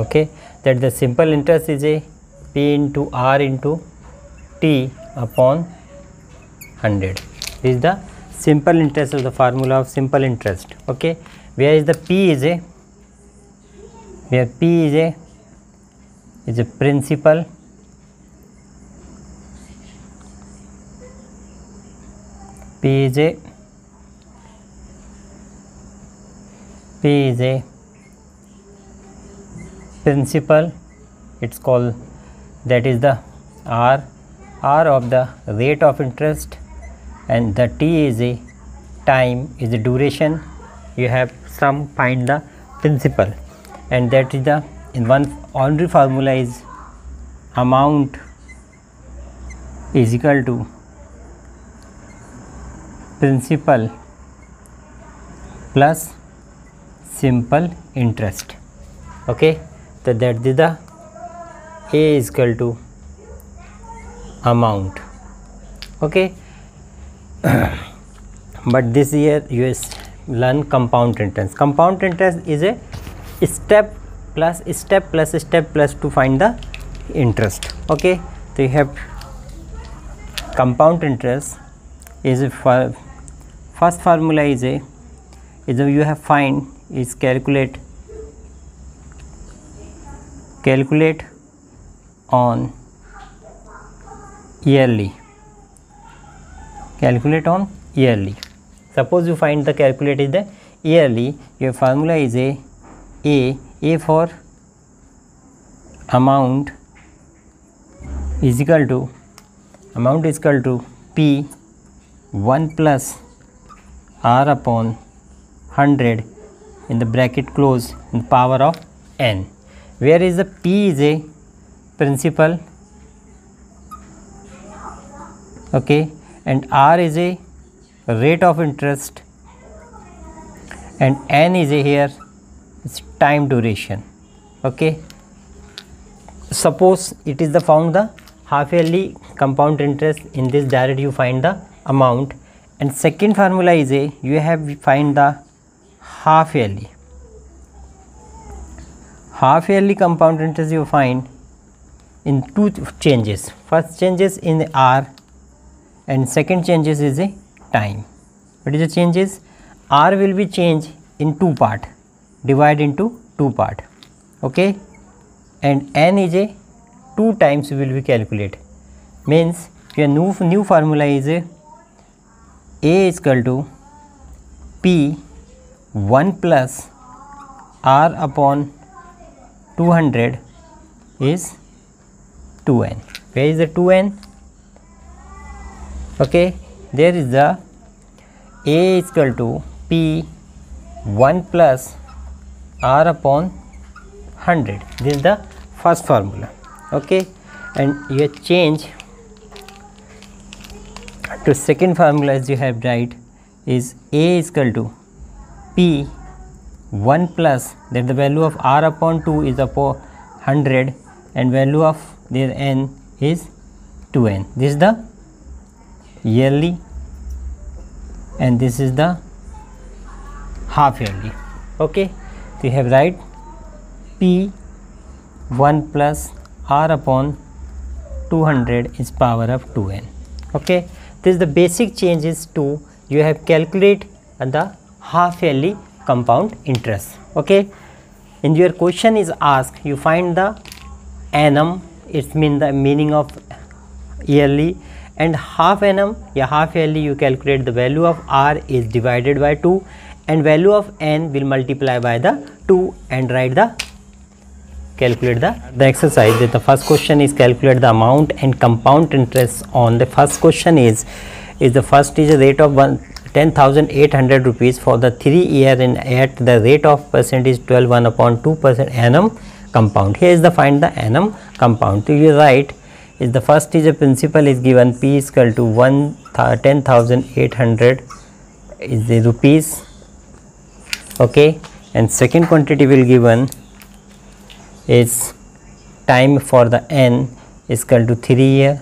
Okay, that the simple interest is a P into R into T upon 100. This is the simple interest of the formula of simple interest. Okay, where is the P is a, where P is a principal, P is a principal, it's called, that is the R of the rate of interest, and the T is a time, is the duration. You have some find the principal, and that is the, in one ordinary formula is amount is equal to principal plus simple interest. Okay, so that is the A is equal to amount. Okay, but this year you learn compound interest. Compound interest is a step plus step plus step plus to find the interest. Okay, so you have compound interest is a first formula is a you have find is calculate on yearly, calculate on yearly. Suppose you find the calculate is the yearly, your formula is a for amount is equal to P 1 plus R upon 100 in the bracket close in power of n, where is the P is a principal, okay, and R is a rate of interest, and n is a here is time duration. Okay, suppose it is the found the half yearly compound interest, in this direct you find the amount, and second formula is a you have find the half yearly compound interest. You find in two changes, first changes in the R and second changes is a time. What is the changes? R will be changed in two part, divide into two part, okay, and n is a 2 times will be calculate, means your new formula is a is equal to P 1 plus R upon 200 is 2n. Where is the 2n? Okay, there is the A is equal to P 1 plus R upon 100. This is the first formula. Okay, and you change to second formula as you have write is A is equal to P 1 plus, that the value of R upon 2 is upon 100 and value of their n is 2n. This is the yearly and this is the half yearly. Okay, so you have write P 1 plus R upon 200 is power of 2n. Okay, this is the basic changes to you have calculate the half yearly compound interest. Okay, in your question is asked you find the annum, it means the meaning of yearly, and half annum, half yearly you calculate the value of R is divided by 2 and value of n will multiply by the 2 and write the calculate the exercise. That the first question is calculate the amount and compound interest on the first question is the first is a rate of 10,800 rupees for the 3 year and at the rate of percentage 12.1/2% annum compound. Here is the find the annum compound. So you write is the first is a principal is given P is equal to 10,800 is the rupees. Okay, and second quantity will given is time for the n is equal to 3 year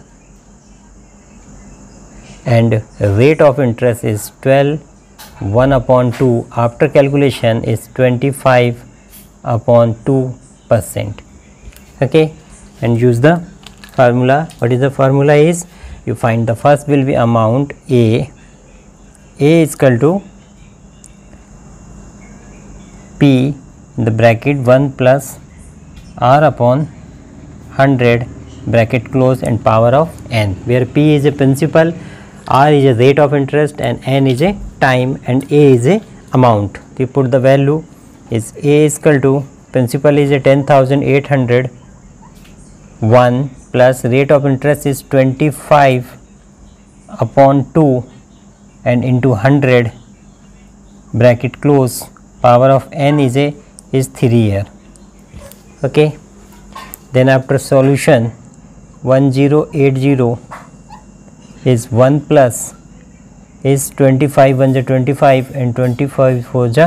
and rate of interest is 12/1/2 after calculation is 25/2 10%. Okay, and use the formula. What is the formula? Is you find the first will be amount A is equal to P in the bracket 1 plus R upon 100 bracket close and power of n, where P is a principal, R is a rate of interest, and n is a time, and A is a amount. We put the value is A is equal to principal is a 10,800, 1 plus rate of interest is 25 upon 2 and into 100 bracket close, power of n is 3 here. Okay, then after solution 1080 is 1 plus is 25 1 is 25 and 25 4 is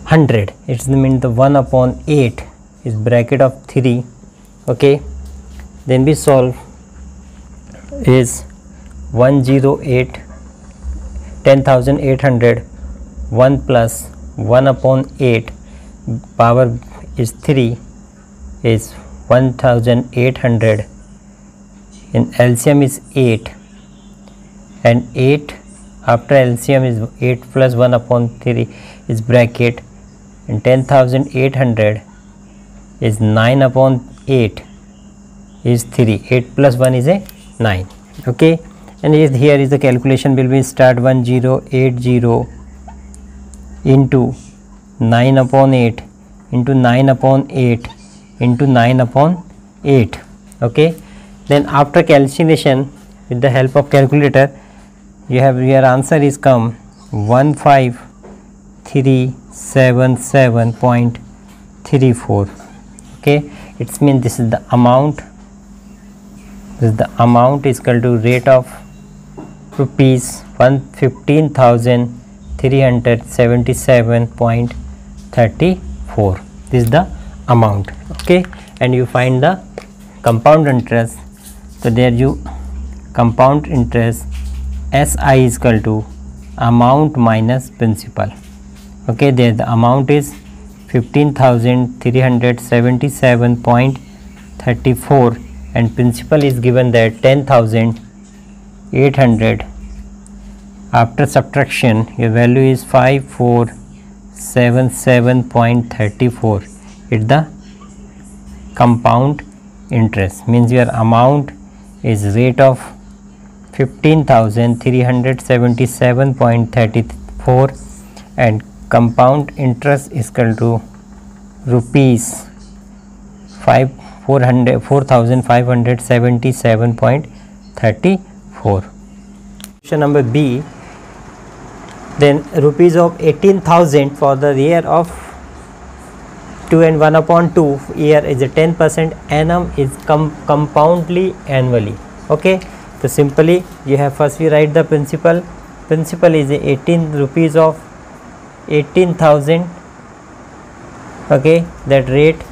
100. It means the 1 upon 8 is bracket of 3. Okay, then we solve is 108 10,800, 1 plus 1 upon 8 power is 3 is 1,800, in LCM is 8, and 8 after LCM is 8 plus 1 upon 3 is bracket, and 10,800 is 9 upon 8 is 3, 8 plus 1 is 9. Okay, and here is the calculation will be start 1080 into 9 upon 8 into 9 upon 8 into 9 upon 8. Okay, then after calculation with the help of calculator, you have your answer is come 15377.34. Okay, it means this is the amount. This is the amount is equal to rate of rupees 115,377.34. This is the amount. Okay, and you find the compound interest. So there you compound interest SI is equal to amount minus principal. Okay, there the amount is 15,377.34 and principal is given that 10,800. After subtraction your value is 5477.34. It's the compound interest, means your amount is rate of 15,377.34 and compound interest is equal to rupees 4,577.34. Question number B. Then rupees of 18,000 for the year of 2 and 1 upon 2 year is a 10% annum is compoundly annually. Okay, so simply you have first we write the principal. Principal is 18 rupees of 18,000. Okay, that rate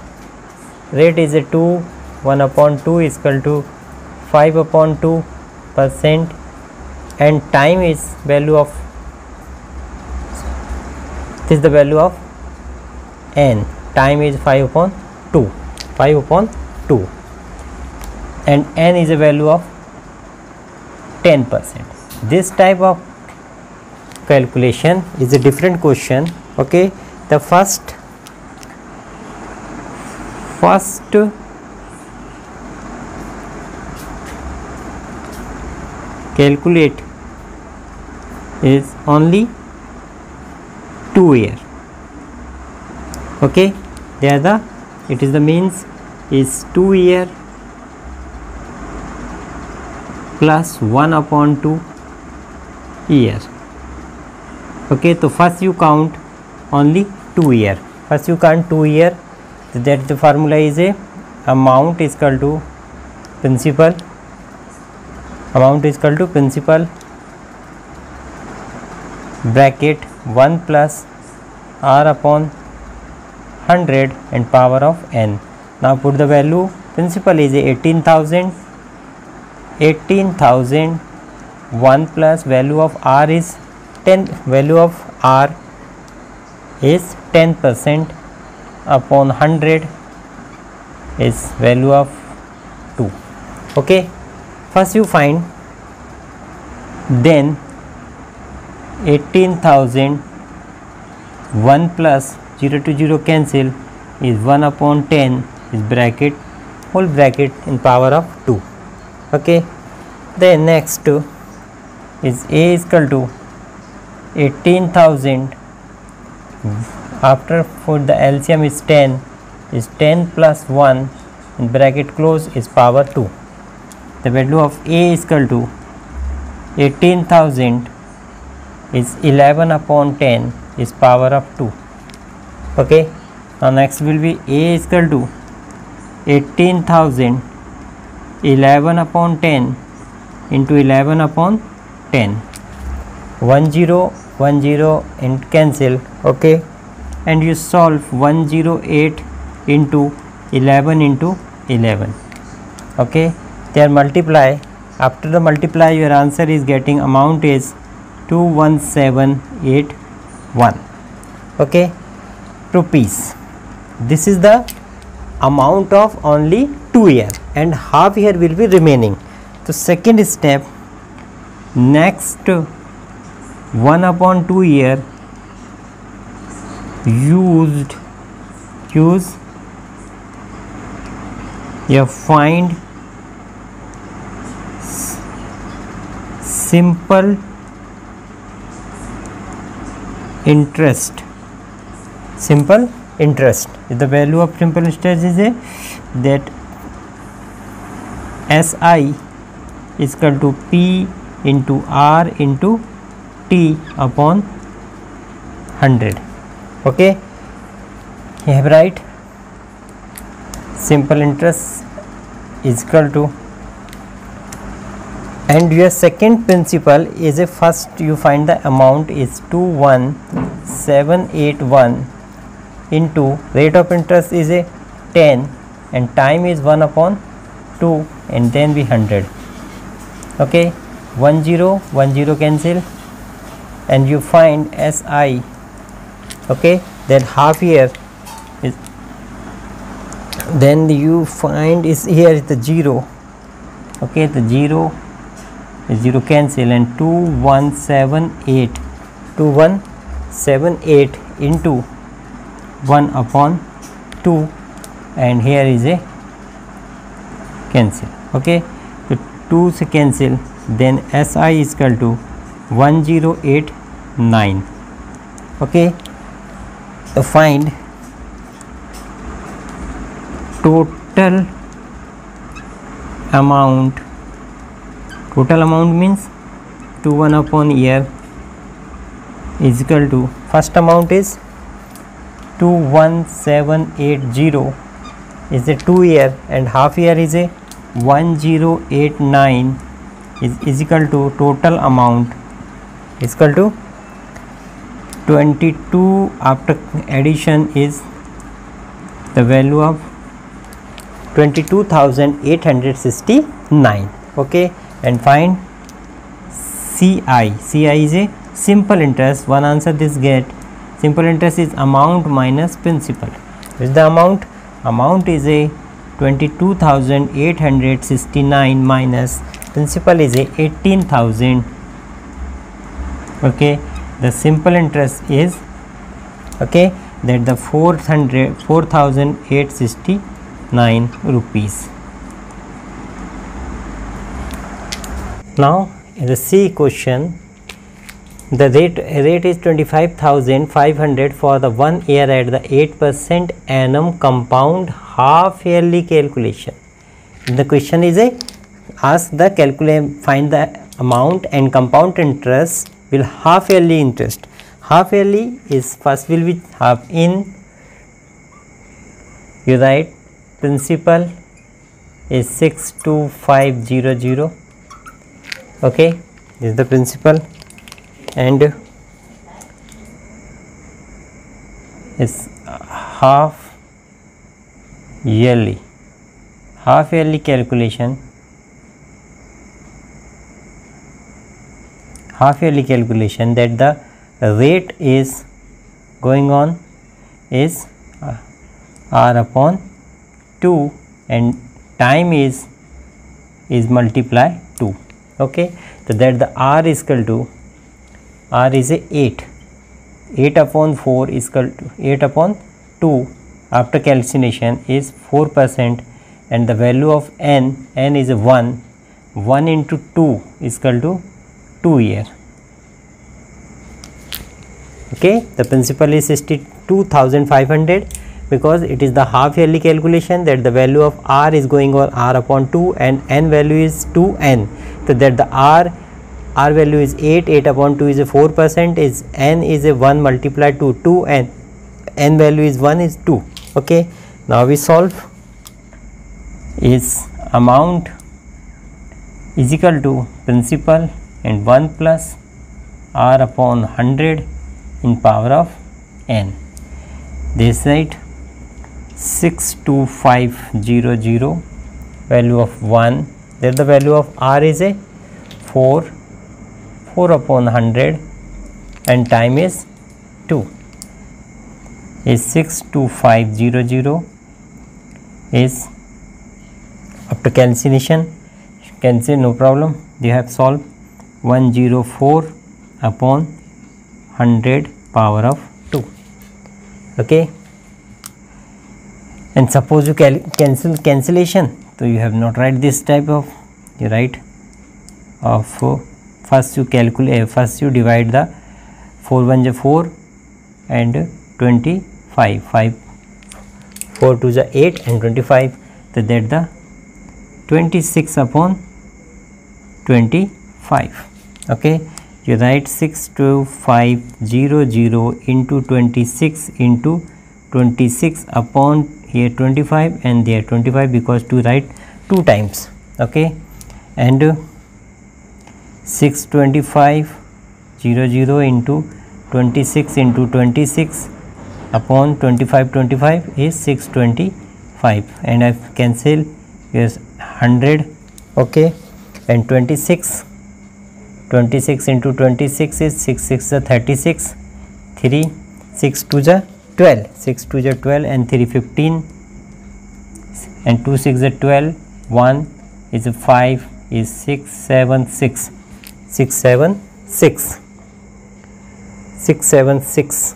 is a 2, 1 upon 2 is equal to 5 upon 2%, and time is value of, this is the value of n, time is 5 upon 2, and n is a value of 10%. This type of calculation is a different question. Okay, the first calculate is only 2 year. Okay, there the it is the means is 2 year plus 1 upon 2 year. Okay, so first you count only 2 year. First you count 2 year. That the formula is a amount is equal to principal. Amount is equal to principal bracket 1 plus R upon 100 and power of n. Now put the value. Principal is 18,000. 18,000. 1 plus value of R is 10. Value of R is 10%. upon 100 is value of 2. Okay, first you find, then 18,000, 1 plus 0 to 0 cancel is 1 upon 10 is bracket, whole bracket in power of 2. Okay, then next is A is equal to 18,000, after for the LCM is 10, is 10 plus 1 in bracket close is power 2. The value of A is equal to 18,000 is 11 upon 10 is power of 2. Okay, now next will be A is equal to 18,000 11 upon 10 into 11 upon 10, 1 0 1 0 and cancel. Okay, and you solve 108 into 11 into 11. Okay, they are multiply. After the multiply, your answer is getting amount is 21781. Okay, rupees. This is the amount of only 2 year, and half year will be remaining. So second step, next 1 upon 2 year use you find simple interest. Simple interest, the value of simple interest is a that SI is equal to P into R into T upon 100. Okay, you have right, simple interest is equal to, and your second principle is a first you find the amount is 21781 into rate of interest is a 10 and time is 1 upon 2 and then be 100. Okay, 1 0 1 0 cancel and you find SI. Okay, then half year is, then you find is here is the 0. Okay, the 0 is 0 cancel and 2178 into 1 upon 2 and here is a cancel. Okay, so 2 se cancel, then SI is equal to 1089. Okay, so find total amount. Total amount means 21 upon year is equal to, first amount is 21780 is a 2 year and half year is a 1089 is equal to total amount is equal to 22 after addition is the value of 22,869. Okay, and find CI. CI is a simple interest. One answer this get. Simple interest is amount minus principal. What is the amount? Amount is a 22,869 minus principal is a 18,000. Okay, the simple interest is, okay, that the 4,869 rupees. Now in the C question, the rate is 25,500 for the 1 year at the 8% annum compound half yearly calculation. The question is a ask the find the amount and compound interest will half yearly interest. Half yearly is first will be half in, you write principal is 62500. Okay, this is the principal and is half yearly calculation. Half yearly calculation that the rate is going on is r upon 2 and time is multiply 2. Okay, so that the r is equal to r is a 8 upon 4 is equal to 8 upon 2 after calcination is 4%, and the value of n is a 1 into 2 is equal to 2 year. Okay, the principal is 62,500 because it is the half yearly calculation, that the value of r is going on r upon 2 and n value is 2n. So that the r value is 8 upon 2 is a 4%, is n is a 1 multiplied to 2 n value is 1 is 2. Okay, now we solve. Is amount is equal to principal and 1 plus r upon 100 in power of n. This side 62500, value of 1, there the value of r is a 4 upon 100 and time is 2, is 62500 is after calcination, cancel, no problem, you have solved 104 upon 100 power of 2. Okay, and suppose you cancellation, so you have not write this type of, you write of first you calculate, first you divide the 4 1 is 4 and 25, 5 4 2 is 8 and 25, so that the 26 upon 25. Okay, you write 62500 into 26 into 26 upon here 25 and there 25 because to write 2 times. Okay, and 62500 into 26 into 26 upon 25 is 625 and I cancel, yes, 100. Okay, and 26 into 26 is 6 6 is 36, 3 6 2 is 12, 6 2 is 12 and 3 15 and 2 6 is 12, 1 is 5 is 676, 676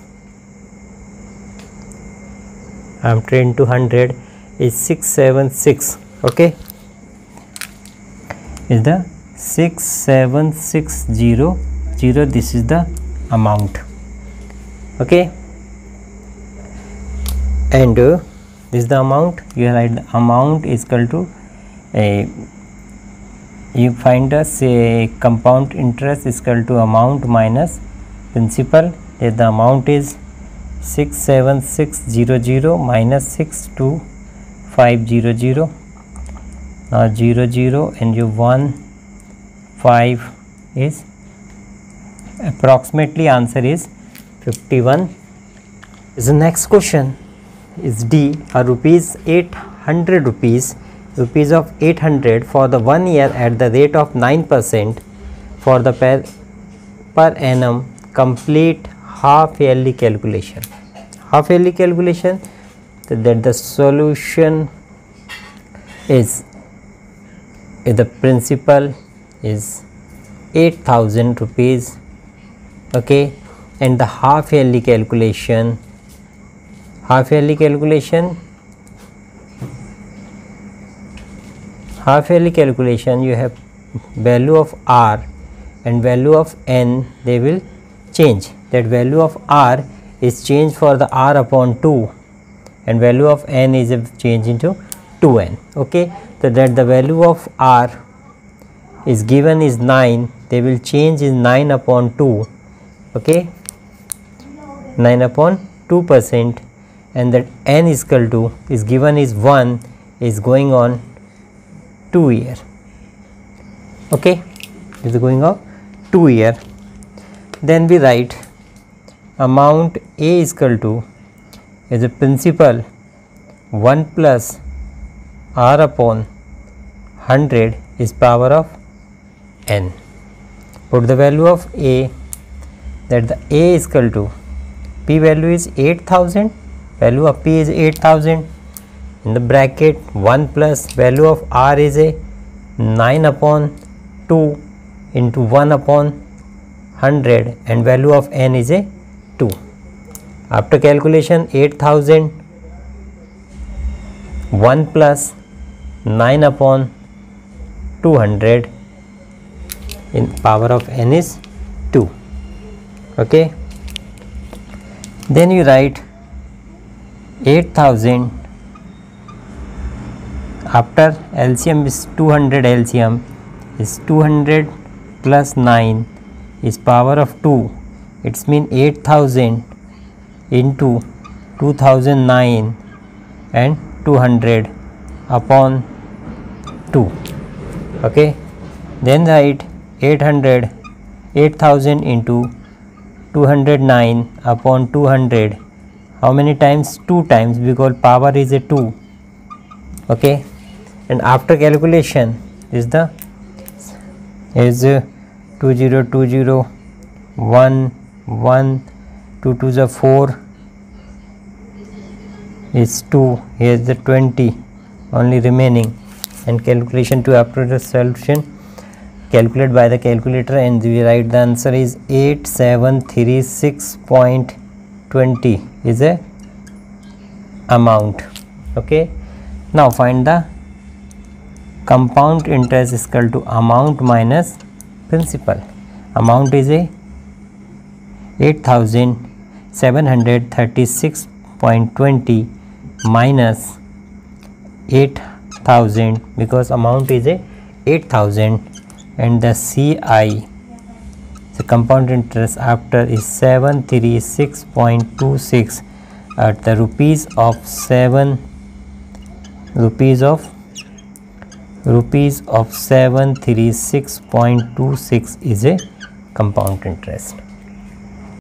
I am trained to 100 is 676. Okay, is the 67600, this is the amount. Okay, and this is the amount, you write the amount is equal to you find us a compound interest is equal to amount minus principal, that the amount is 67600 minus 62500, now 00 and you 1 5 is approximately answer is 51. The next question is D, a rupees 800 rupees of 800 for the 1 year at the rate of 9% for the per annum. Complete half yearly calculation. Half yearly calculation, so that the solution is the principal is 8000 rupees. Okay, and the half yearly calculation you have value of r and value of n, they will change. That value of r is changed for the r upon 2 and value of n is changed into 2n. Okay, so that the value of r is given is 9, they will change is 9 upon 2. Okay, 9 upon 2%, and that n is equal to is given is 1, is going on 2 year. Okay, is going on 2 year. Then we write amount A is equal to is a principal 1 plus r upon 100 is power of n. Put the value of A, that the A is equal to P value is 8000 value of P is 8000, in the bracket 1 plus value of R is a 9 upon 2 into 1 upon 100 and value of N is a 2. After calculation 8000, 1 plus 9 upon 200 in power of N is 2. Okay. Then you write 8000 after LCM is 200, LCM is 200 plus 9 is power of 2. It's mean 8000 into 2009 and 200 upon 2. Okay. Then write 8000 into 209 upon 200. How many times? 2 times, because power is a 2. Okay. And after calculation is 2020 1 1 2 2 is 4 is 2, here is the 20 only remaining, and calculation to after the solution calculate by the calculator, and we write the answer is 8736.20 is a amount. Okay. Now find the compound interest is equal to amount minus principal. Amount is a 8736.20 minus 8000, because amount is a 8000 and the CI, the compound interest after, is 736.26 at the rupees of 736.26 is a compound interest.